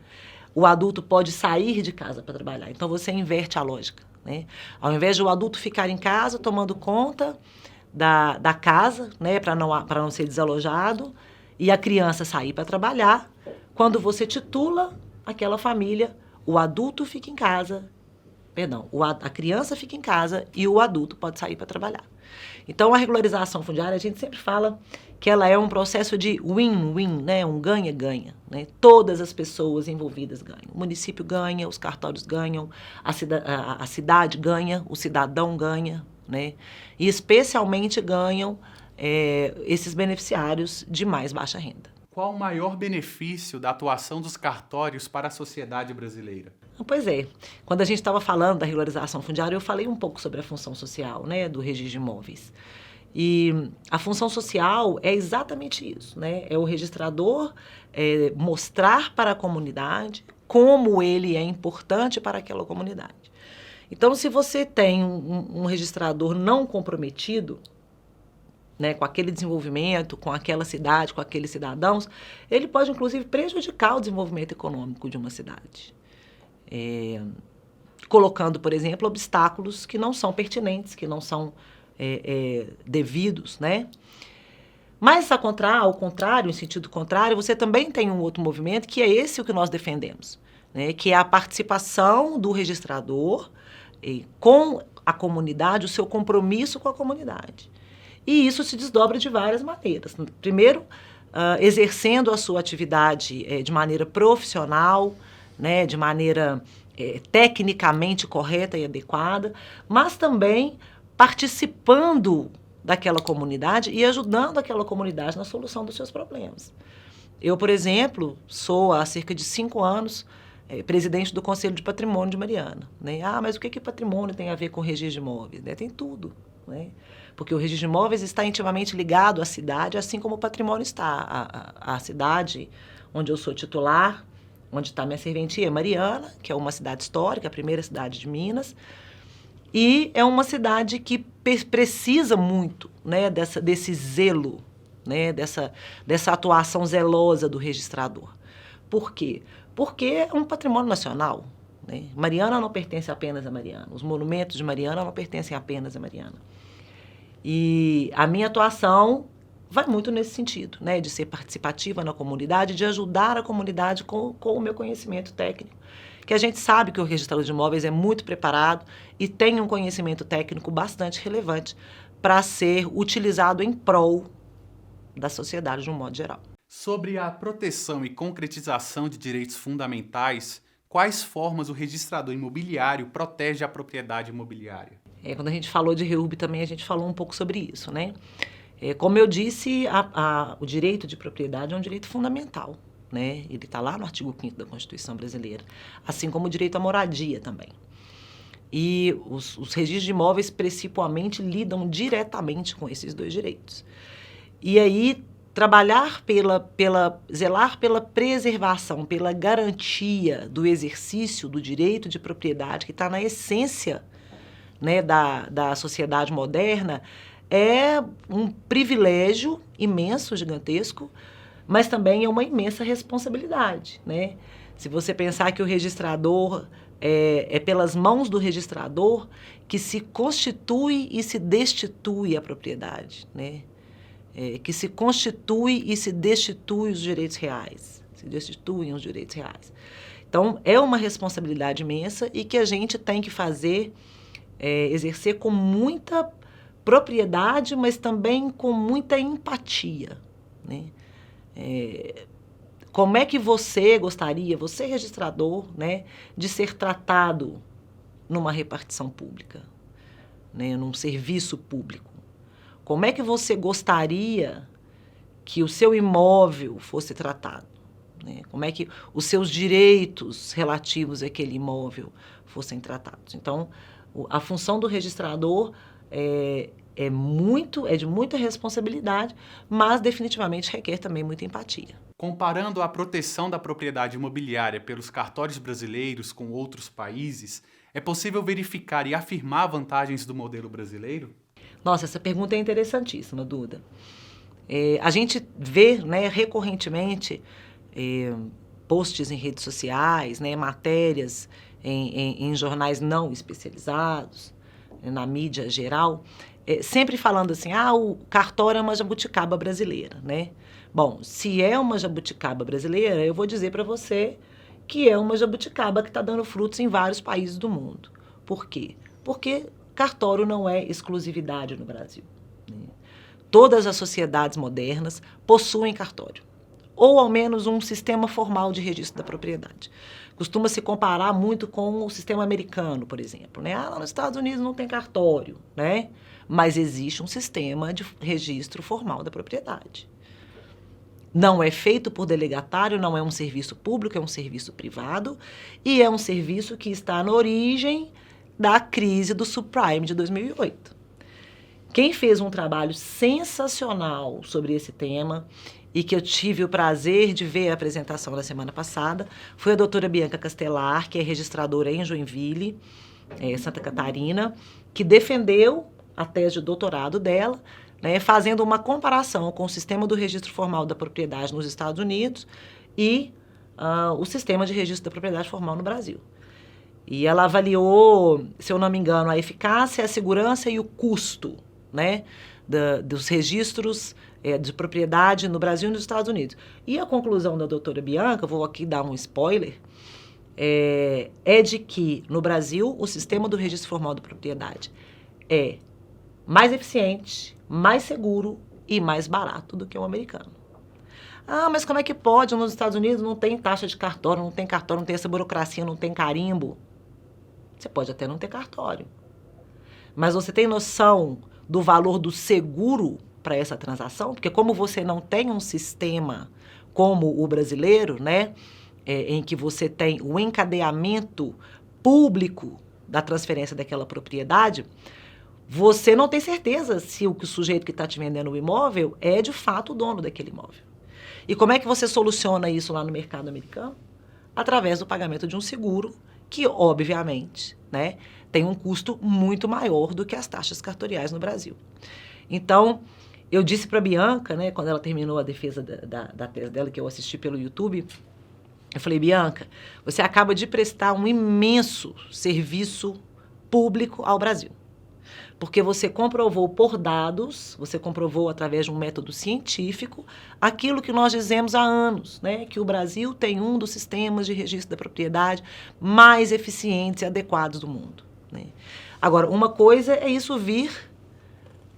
Speaker 3: o adulto pode sair de casa para trabalhar. Então, você inverte a lógica, né? Ao invés de o adulto ficar em casa tomando conta da casa, né, para não ser desalojado, e a criança sair para trabalhar, quando você titula aquela família, o adulto fica em casa, a criança fica em casa e o adulto pode sair para trabalhar. Então, a regularização fundiária, a gente sempre fala que ela é um processo de win-win, né? Um ganha-ganha, né? Todas as pessoas envolvidas ganham. O município ganha, os cartórios ganham, a cidade ganha, o cidadão ganha, né? E especialmente ganham esses beneficiários de mais baixa renda.
Speaker 1: Qual o maior benefício da atuação dos cartórios para a sociedade brasileira?
Speaker 3: Pois é, quando a gente estava falando da regularização fundiária, eu falei um pouco sobre a função social, né, do registro de imóveis. E a função social é exatamente isso, né? É o registrador mostrar para a comunidade como ele é importante para aquela comunidade. Então, se você tem um registrador não comprometido, né, com aquele desenvolvimento, com aquela cidade, com aqueles cidadãos, ele pode, inclusive, prejudicar o desenvolvimento econômico de uma cidade. Colocando, por exemplo, obstáculos que não são pertinentes, que não são devidos, né? Mas, ao contrário, em sentido contrário, você também tem um outro movimento, que é esse o que nós defendemos, né? Que é a participação do registrador com a comunidade, o seu compromisso com a comunidade. E isso se desdobra de várias maneiras. Primeiro, exercendo a sua atividade de maneira profissional, né, de maneira tecnicamente correta e adequada, mas também participando daquela comunidade e ajudando aquela comunidade na solução dos seus problemas. Eu, por exemplo, sou há cerca de 5 anos presidente do Conselho de Patrimônio de Mariana, né? Mas o que patrimônio tem a ver com registro de imóveis? Né? Tem tudo, né? Porque o registro de imóveis está intimamente ligado à cidade, assim como o patrimônio está. A cidade onde eu sou titular, onde está minha serventia, Mariana, que é uma cidade histórica, a primeira cidade de Minas, e é uma cidade que precisa muito, né, desse zelo, né, dessa atuação zelosa do registrador. Por quê? Porque é um patrimônio nacional, né? Mariana não pertence apenas a Mariana, os monumentos de Mariana não pertencem apenas a Mariana. E a minha atuação vai muito nesse sentido, né, de ser participativa na comunidade, de ajudar a comunidade com o meu conhecimento técnico, que a gente sabe que o registrador de imóveis é muito preparado e tem um conhecimento técnico bastante relevante para ser utilizado em prol da sociedade de um modo geral.
Speaker 1: Sobre a proteção e concretização de direitos fundamentais, quais formas o registrador imobiliário protege a propriedade imobiliária?
Speaker 3: Quando a gente falou de REURB também, a gente falou um pouco sobre isso, né? Como eu disse, o direito de propriedade é um direito fundamental, né? Ele está lá no artigo 5º da Constituição Brasileira, assim como o direito à moradia também. E os registros de imóveis, principalmente, lidam diretamente com esses dois direitos. E aí, zelar pela preservação, pela garantia do exercício do direito de propriedade, que está na essência, né, da sociedade moderna, é um privilégio imenso, gigantesco, mas também é uma imensa responsabilidade, né? Se você pensar que o registrador, é pelas mãos do registrador que se constitui e se destitui a propriedade, né? Que se constitui e se destitui os direitos reais, se destituem os direitos reais. Então, é uma responsabilidade imensa e que a gente tem que fazer, exercer com muita propriedade, mas também com muita empatia, né? Como é que você gostaria, você registrador, né, de ser tratado numa repartição pública, né, num serviço público? Como é que você gostaria que o seu imóvel fosse tratado, né? Como é que os seus direitos relativos àquele imóvel fossem tratados? Então, a função do registrador é de muita responsabilidade, mas definitivamente requer também muita empatia.
Speaker 1: Comparando a proteção da propriedade imobiliária pelos cartórios brasileiros com outros países, é possível verificar e afirmar vantagens do modelo brasileiro?
Speaker 3: Nossa, essa pergunta é interessantíssima, Duda. A gente vê, né, recorrentemente posts em redes sociais, né, matérias em jornais não especializados, na mídia geral, sempre falando assim, o cartório é uma jabuticaba brasileira, né? Bom, se é uma jabuticaba brasileira, eu vou dizer para você que é uma jabuticaba que está dando frutos em vários países do mundo. Por quê? Porque cartório não é exclusividade no Brasil, né? Todas as sociedades modernas possuem cartório, ou ao menos um sistema formal de registro da propriedade. Costuma se comparar muito com o sistema americano, por exemplo, né? Lá nos Estados Unidos não tem cartório, né? Mas existe um sistema de registro formal da propriedade. Não é feito por delegatário, não é um serviço público, é um serviço privado e é um serviço que está na origem da crise do subprime de 2008. Quem fez um trabalho sensacional sobre esse tema e que eu tive o prazer de ver a apresentação na semana passada foi a doutora Bianca Castelar, que é registradora em Joinville, Santa Catarina, que defendeu a tese de doutorado dela, né, fazendo uma comparação com o sistema do registro formal da propriedade nos Estados Unidos e o sistema de registro da propriedade formal no Brasil. E ela avaliou, se eu não me engano, a eficácia, a segurança e o custo, né, dos registros de propriedade no Brasil e nos Estados Unidos. E a conclusão da doutora Bianca, vou aqui dar um spoiler, é de que no Brasil o sistema do registro formal da propriedade é mais eficiente, mais seguro e mais barato do que o americano. Mas como é que pode? Nos Estados Unidos não tem taxa de cartório, não tem essa burocracia, não tem carimbo. Você pode até não ter cartório. Mas você tem noção do valor do seguro para essa transação? Porque como você não tem um sistema como o brasileiro, né, em que você tem o encadeamento público da transferência daquela propriedade, você não tem certeza se o sujeito que está te vendendo o imóvel é de fato o dono daquele imóvel. E como é que você soluciona isso lá no mercado americano? Através do pagamento de um seguro, que, obviamente, né, tem um custo muito maior do que as taxas cartoriais no Brasil. Então, eu disse para a Bianca, né, quando ela terminou a defesa da tese dela, que eu assisti pelo YouTube, eu falei, Bianca, você acaba de prestar um imenso serviço público ao Brasil. Porque você comprovou por dados, você comprovou através de um método científico, aquilo que nós dizemos há anos, né? Que o Brasil tem um dos sistemas de registro da propriedade mais eficientes e adequados do mundo, né? Agora, uma coisa é isso vir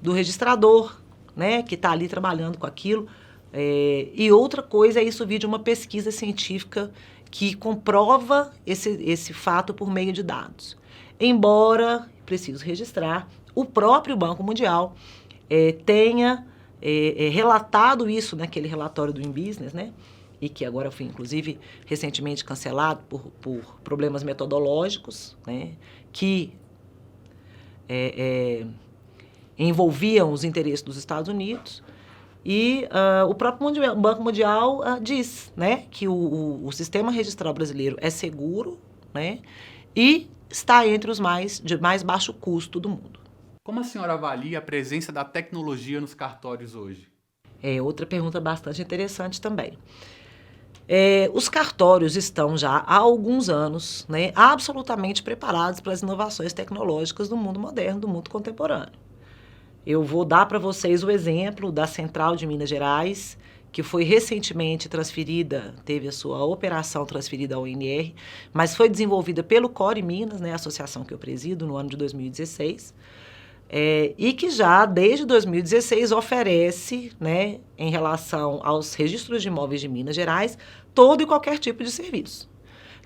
Speaker 3: do registrador, né? Que está ali trabalhando com aquilo, e outra coisa é isso vir de uma pesquisa científica que comprova esse fato por meio de dados. Embora, preciso registrar, o próprio Banco Mundial tenha relatado isso naquele relatório do InBusiness, né? E que agora foi, inclusive, recentemente cancelado por problemas metodológicos, né? Que envolviam os interesses dos Estados Unidos. E o próprio Banco Mundial diz, né, que o sistema registral brasileiro é seguro, né? E está entre os de mais baixo custo do mundo.
Speaker 1: Como a senhora avalia a presença da tecnologia nos cartórios hoje?
Speaker 3: É outra pergunta bastante interessante também. Os cartórios estão já há alguns anos, né, absolutamente preparados para as inovações tecnológicas do mundo moderno, do mundo contemporâneo. Eu vou dar para vocês o exemplo da Central de Minas Gerais, que foi recentemente transferida, teve a sua operação transferida ao INR, mas foi desenvolvida pelo Core Minas, né, a associação que eu presido, no ano de 2016, e que já, desde 2016, oferece, né, em relação aos registros de imóveis de Minas Gerais, todo e qualquer tipo de serviço.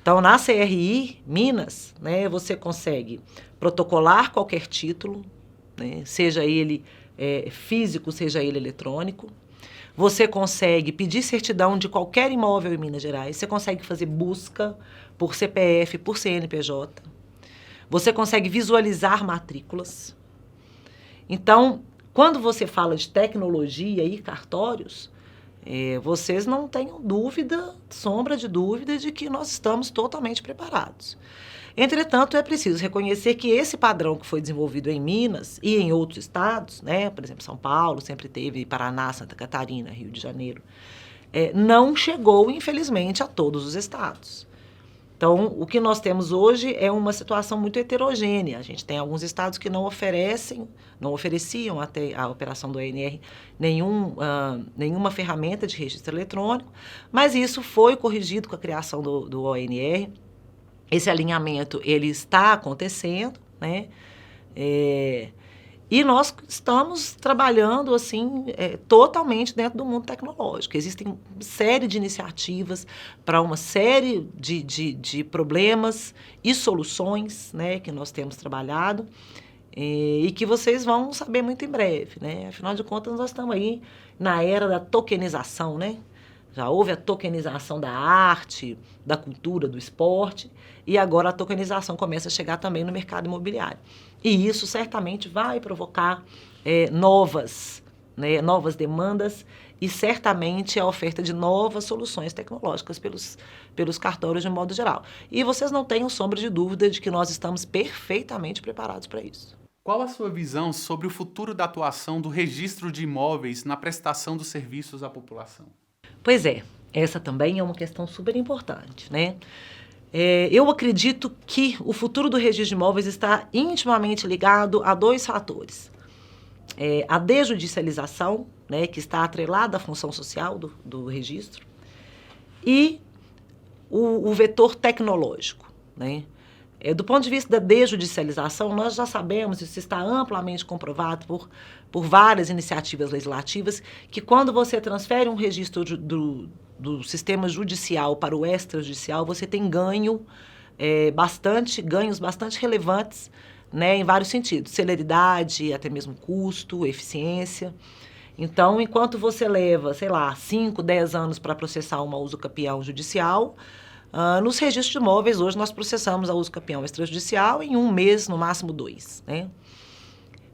Speaker 3: Então, na CRI Minas, né, você consegue protocolar qualquer título, né, seja ele físico, seja ele eletrônico. Você consegue pedir certidão de qualquer imóvel em Minas Gerais. Você consegue fazer busca por CPF, por CNPJ. Você consegue visualizar matrículas. Então, quando você fala de tecnologia e cartórios, vocês não tenham dúvida, sombra de dúvida, de que nós estamos totalmente preparados. Entretanto, é preciso reconhecer que esse padrão que foi desenvolvido em Minas e em outros estados, né, por exemplo, São Paulo sempre teve, Paraná, Santa Catarina, Rio de Janeiro, não chegou, infelizmente, a todos os estados. Então, o que nós temos hoje é uma situação muito heterogênea. A gente tem alguns estados que não ofereciam até a operação do ANR nenhuma ferramenta de registro eletrônico, mas isso foi corrigido com a criação do ONR. Esse alinhamento, ele está acontecendo, né? E nós estamos trabalhando, assim, totalmente dentro do mundo tecnológico. Existem uma série de iniciativas para uma série de problemas e soluções, né, que nós temos trabalhado e que vocês vão saber muito em breve, né? Afinal de contas, nós estamos aí na era da tokenização, né? Já houve a tokenização da arte, da cultura, do esporte, e agora a tokenização começa a chegar também no mercado imobiliário. E isso certamente vai provocar novas demandas e certamente a oferta de novas soluções tecnológicas pelos cartórios de modo geral. E vocês não tenham sombra de dúvida de que nós estamos perfeitamente preparados para isso.
Speaker 1: Qual a sua visão sobre o futuro da atuação do registro de imóveis na prestação dos serviços à população?
Speaker 3: Pois é, essa também é uma questão super importante, né? Eu acredito que o futuro do registro de imóveis está intimamente ligado a dois fatores. A desjudicialização, né, que está atrelada à função social do registro, e o vetor tecnológico, né? Do ponto de vista da desjudicialização, nós já sabemos, isso está amplamente comprovado por várias iniciativas legislativas, que quando você transfere um registro do sistema judicial para o extrajudicial, você tem ganhos bastante relevantes, né, em vários sentidos, celeridade, até mesmo custo, eficiência. Então, enquanto você leva, 5, 10 anos para processar uma usucapião judicial, nos registros de imóveis, hoje, nós processamos a usucapião extrajudicial em 1 mês, no máximo 2, né?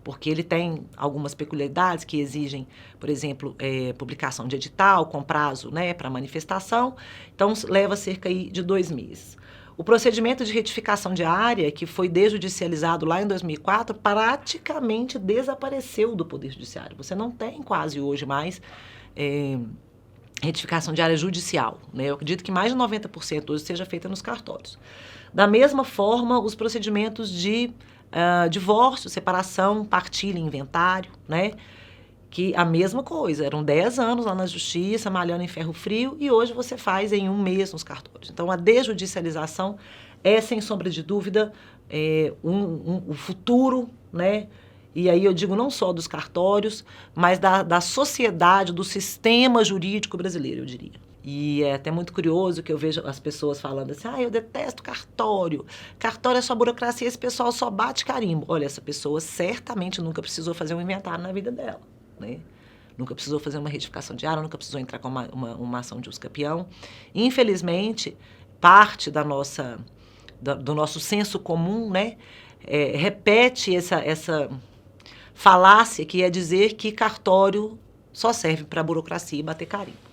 Speaker 3: porque ele tem algumas peculiaridades que exigem, por exemplo, publicação de edital com prazo, né, para manifestação, então leva cerca aí de 2 meses. O procedimento de retificação de área, que foi desjudicializado lá em 2004, praticamente desapareceu do Poder Judiciário. Você não tem quase hoje mais retificação de área judicial, né? Eu acredito que mais de 90% hoje seja feita nos cartórios. Da mesma forma, os procedimentos de divórcio, separação, partilha, inventário, né? Que a mesma coisa, eram 10 anos lá na justiça, malhando em ferro frio, e hoje você faz em 1 mês nos cartórios. Então, a desjudicialização é, sem sombra de dúvida, o futuro, né? E aí eu digo não só dos cartórios, mas da sociedade, do sistema jurídico brasileiro, eu diria. E é até muito curioso que eu vejo as pessoas falando assim, eu detesto cartório é só burocracia, esse pessoal só bate carimbo. Olha, essa pessoa certamente nunca precisou fazer um inventário na vida dela, né? Nunca precisou fazer uma retificação de área, nunca precisou entrar com uma ação de uso campeão. Infelizmente, parte do nosso senso comum, né, repete essa falácia que é dizer que cartório só serve para burocracia e bater carimbo.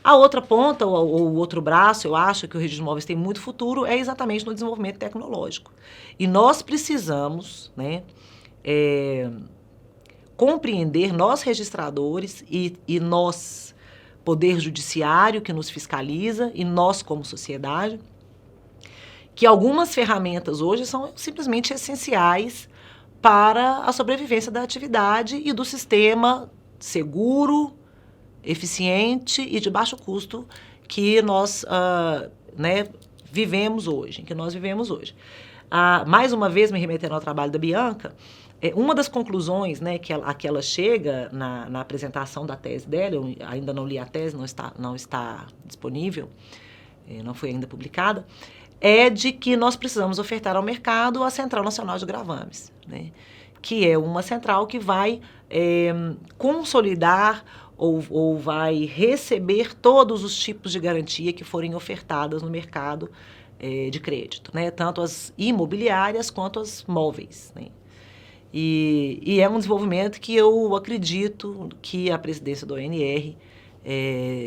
Speaker 3: A outra ponta, ou o outro braço, eu acho que o registro de imóveis tem muito futuro, é exatamente no desenvolvimento tecnológico. E nós precisamos, né, compreender, nós registradores e nós, Poder Judiciário, que nos fiscaliza, e nós como sociedade, que algumas ferramentas hoje são simplesmente essenciais para a sobrevivência da atividade e do sistema seguro, eficiente e de baixo custo que nós vivemos hoje, mais uma vez, me remetendo ao trabalho da Bianca, uma das conclusões, né, a que ela chega na apresentação da tese dela, eu ainda não li a tese, não está disponível, não foi ainda publicada, é de que nós precisamos ofertar ao mercado a Central Nacional de Gravames, né, que é uma central que vai consolidar ou vai receber todos os tipos de garantia que forem ofertadas no mercado de crédito, né? Tanto as imobiliárias quanto as móveis, né? E é um desenvolvimento que eu acredito que a presidência do ONR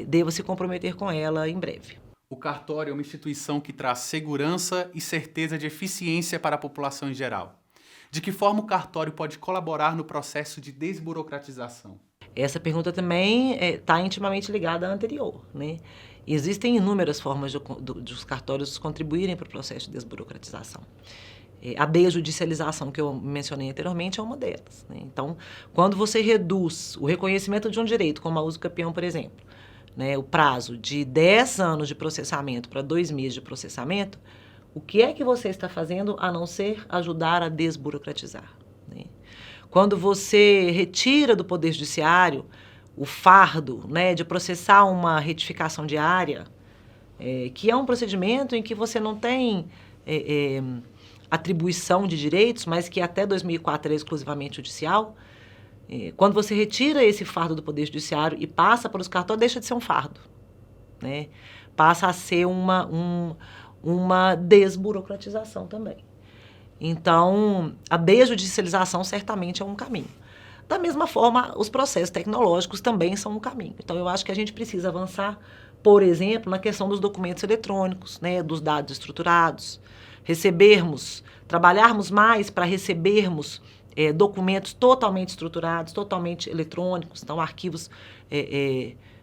Speaker 3: deva se comprometer com ela em breve.
Speaker 1: O cartório é uma instituição que traz segurança e certeza de eficiência para a população em geral. De que forma o cartório pode colaborar no processo de desburocratização?
Speaker 3: Essa pergunta também está intimamente ligada à anterior, né? Existem inúmeras formas dos cartórios contribuírem para o processo de desburocratização. A desjudicialização que eu mencionei anteriormente é uma delas, né? Então, quando você reduz o reconhecimento de um direito, como a uso campeão, por exemplo, né, o prazo de 10 anos de processamento para 2 meses de processamento, o que é que você está fazendo a não ser ajudar a desburocratizar, né? Quando você retira do Poder Judiciário o fardo, né, de processar uma retificação de área, que é um procedimento em que você não tem atribuição de direitos, mas que até 2004 era exclusivamente judicial, quando você retira esse fardo do Poder Judiciário e passa para os cartórios, deixa de ser um fardo, né? Passa a ser uma desburocratização também. Então, a desjudicialização certamente é um caminho. Da mesma forma, os processos tecnológicos também são um caminho. Então, eu acho que a gente precisa avançar, por exemplo, na questão dos documentos eletrônicos, né, dos dados estruturados, trabalharmos mais para recebermos documentos totalmente estruturados, totalmente eletrônicos, então arquivos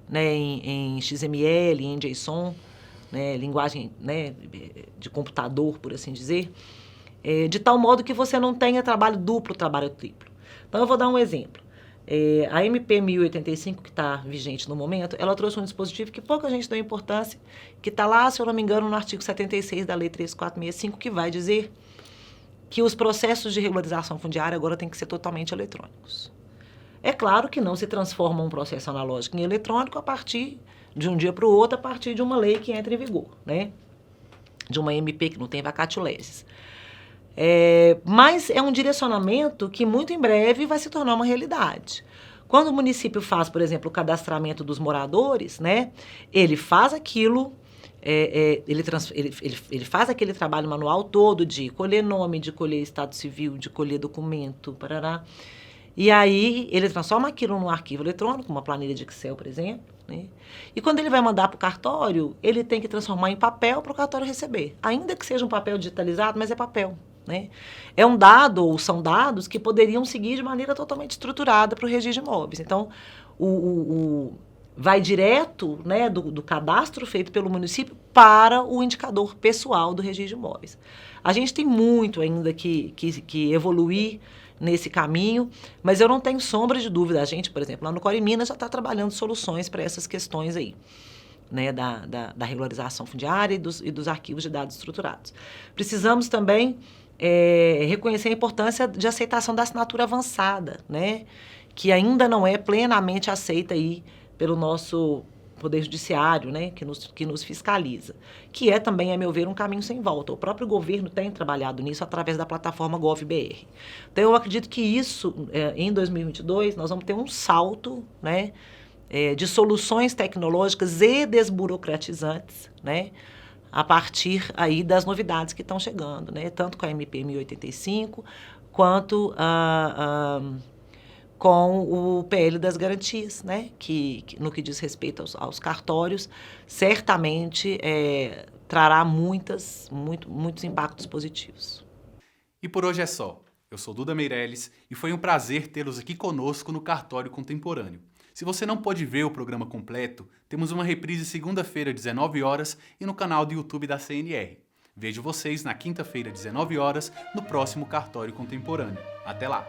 Speaker 3: né, em XML, em JSON, né, linguagem, né, de computador, por assim dizer, de tal modo que você não tenha trabalho duplo, trabalho triplo. Então, eu vou dar um exemplo. A MP 1085, que está vigente no momento, ela trouxe um dispositivo que pouca gente deu importância, que está lá, se eu não me engano, no artigo 76 da Lei 3465, que vai dizer que os processos de regularização fundiária agora têm que ser totalmente eletrônicos. É claro que não se transforma um processo analógico em eletrônico a partir de um dia para o outro, a partir de uma lei que entra em vigor, né? De uma MP que não tem vacatio legis. Mas é um direcionamento que muito em breve vai se tornar uma realidade. Quando o município faz, por exemplo, o cadastramento dos moradores, né, ele faz aquilo ele faz aquele trabalho manual todo de colher nome, de colher estado civil, de colher documento, parará. E aí ele transforma aquilo num arquivo eletrônico, uma planilha de Excel, por exemplo, né? E quando ele vai mandar para o cartório, ele tem que transformar em papel para o cartório receber. Ainda que seja um papel digitalizado, mas é papel, né? É um dado, ou são dados, que poderiam seguir de maneira totalmente estruturada para o registro de imóveis. Então, vai direto, né, do cadastro feito pelo município para o indicador pessoal do registro de imóveis. A gente tem muito ainda que evoluir nesse caminho, mas eu não tenho sombra de dúvida. A gente, por exemplo, lá no Core Minas já está trabalhando soluções para essas questões aí, né, da regularização fundiária e dos arquivos de dados estruturados. Precisamos também reconhecer a importância de aceitação da assinatura avançada, né, que ainda não é plenamente aceita aí pelo nosso Poder Judiciário, né, que nos fiscaliza, que é também, a meu ver, um caminho sem volta. O próprio governo tem trabalhado nisso através da plataforma GovBR. Então, eu acredito que isso, em 2022, nós vamos ter um salto, né, de soluções tecnológicas e desburocratizantes, né, a partir aí das novidades que estão chegando, né, tanto com a MP 1085, quanto com o PL das garantias, né, que no que diz respeito aos cartórios, certamente trará muitos impactos positivos.
Speaker 1: E por hoje é só. Eu sou Duda Meirelles e foi um prazer tê-los aqui conosco no Cartório Contemporâneo. Se você não pôde ver o programa completo, temos uma reprise segunda-feira, 19 horas, e no canal do YouTube da CNR. Vejo vocês na quinta-feira, 19 horas, no próximo Cartório Contemporâneo. Até lá!